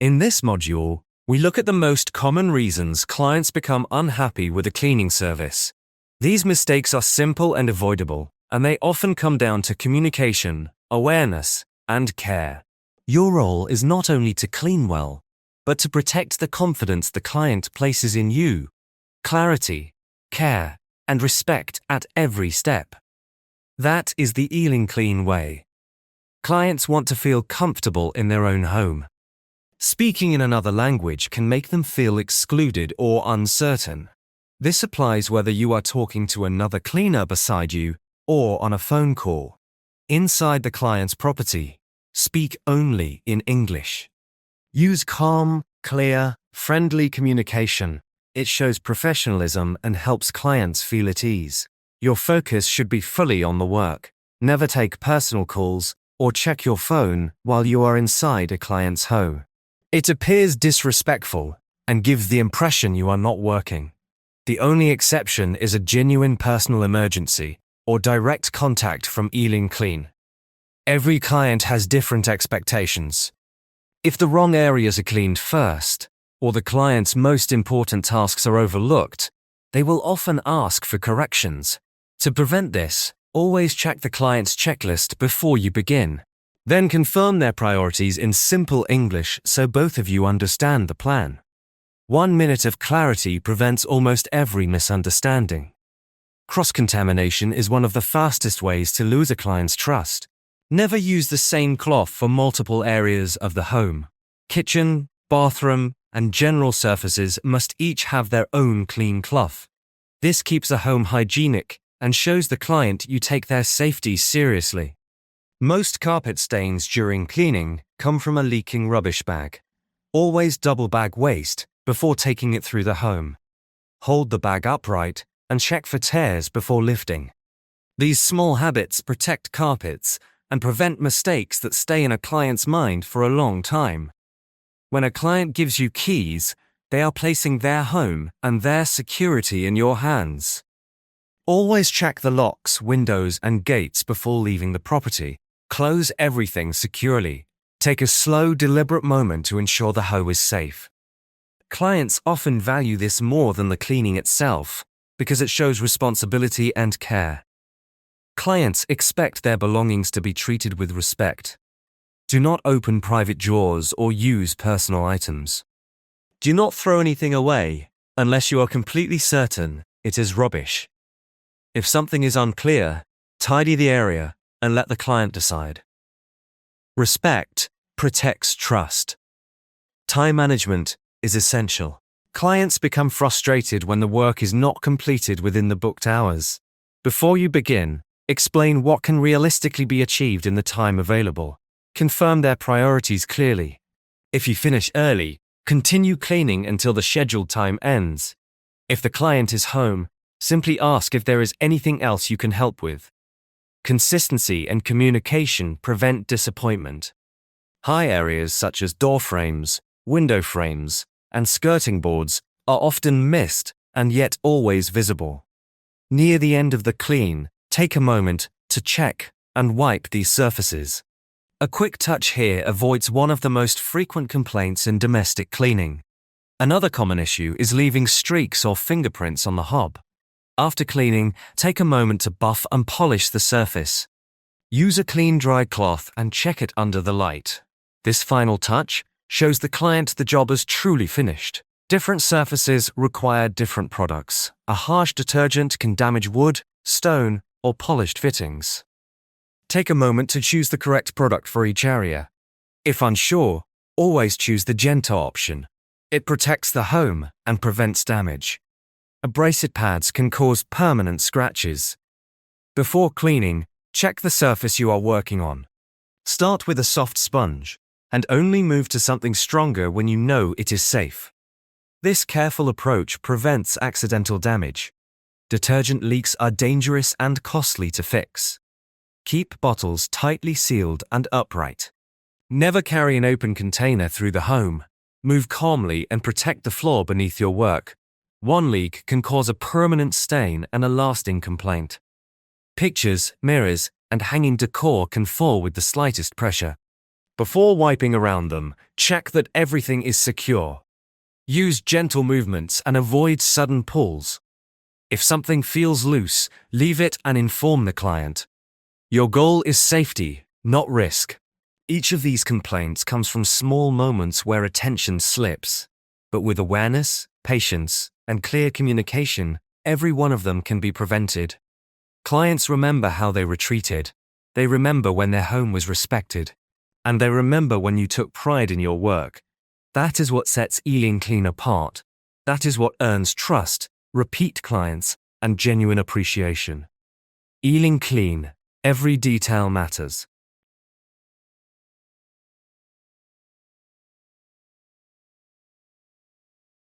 In this module, we look at the most common reasons clients become unhappy with a cleaning service. These mistakes are simple and avoidable, and they often come down to communication, awareness, and care. Your role is not only to clean well, but to protect the confidence the client places in you. Clarity, care, and respect at every step. That is the Ealing Clean way. Clients want to feel comfortable in their own home. Speaking in another language can make them feel excluded or uncertain. This applies whether you are talking to another cleaner beside you or on a phone call. Inside the client's property, speak only in English. Use calm, clear, friendly communication. It shows professionalism and helps clients feel at ease. Your focus should be fully on the work. Never take personal calls or check your phone while you are inside a client's home. It appears disrespectful and gives the impression you are not working. The only exception is a genuine personal emergency or direct contact from Ealing Clean. Every client has different expectations. If the wrong areas are cleaned first, or the client's most important tasks are overlooked, they will often ask for corrections. To prevent this, always check the client's checklist before you begin. Then confirm their priorities in simple English so both of you understand the plan. 1 minute of clarity prevents almost every misunderstanding. Cross-contamination is one of the fastest ways to lose a client's trust. Never use the same cloth for multiple areas of the home. Kitchen, bathroom, and general surfaces must each have their own clean cloth. This keeps the home hygienic and shows the client you take their safety seriously. Most carpet stains during cleaning come from a leaking rubbish bag. Always double bag waste before taking it through the home. Hold the bag upright and check for tears before lifting. These small habits protect carpets and prevent mistakes that stay in a client's mind for a long time. When a client gives you keys, they are placing their home and their security in your hands. Always check the locks, windows, and gates before leaving the property. Close everything securely. Take a slow, deliberate moment to ensure the home is safe. Clients often value this more than the cleaning itself because it shows responsibility and care. Clients expect their belongings to be treated with respect. Do not open private drawers or use personal items. Do not throw anything away unless you are completely certain it is rubbish. If something is unclear, tidy the area and let the client decide. Respect protects trust. Time management is essential. Clients become frustrated when the work is not completed within the booked hours. Before you begin, explain what can realistically be achieved in the time available. Confirm their priorities clearly. If you finish early, continue cleaning until the scheduled time ends. If the client is home, simply ask if there is anything else you can help with. Consistency and communication prevent disappointment. High areas such as door frames, window frames, and skirting boards are often missed and yet always visible. Near the end of the clean, take a moment to check and wipe these surfaces. A quick touch here avoids one of the most frequent complaints in domestic cleaning. Another common issue is leaving streaks or fingerprints on the hob. After cleaning, take a moment to buff and polish the surface. Use a clean dry cloth and check it under the light. This final touch shows the client the job is truly finished. Different surfaces require different products. A harsh detergent can damage wood, stone, or polished fittings. Take a moment to choose the correct product for each area. If unsure, always choose the gentle option. It protects the home and prevents damage. Abrasive pads can cause permanent scratches. Before cleaning, check the surface you are working on. Start with a soft sponge, and only move to something stronger when you know it is safe. This careful approach prevents accidental damage. Detergent leaks are dangerous and costly to fix. Keep bottles tightly sealed and upright. Never carry an open container through the home. Move calmly and protect the floor beneath your work. One leak can cause a permanent stain and a lasting complaint. Pictures, mirrors, and hanging decor can fall with the slightest pressure. Before wiping around them, check that everything is secure. Use gentle movements and avoid sudden pulls. If something feels loose, leave it and inform the client. Your goal is safety, not risk. Each of these complaints comes from small moments where attention slips. But with awareness, patience, and clear communication, every one of them can be prevented. Clients remember how they were treated. They remember when their home was respected. And they remember when you took pride in your work. That is what sets Ealing Clean apart. That is what earns trust, repeat clients, and genuine appreciation. Ealing Clean. Every detail matters.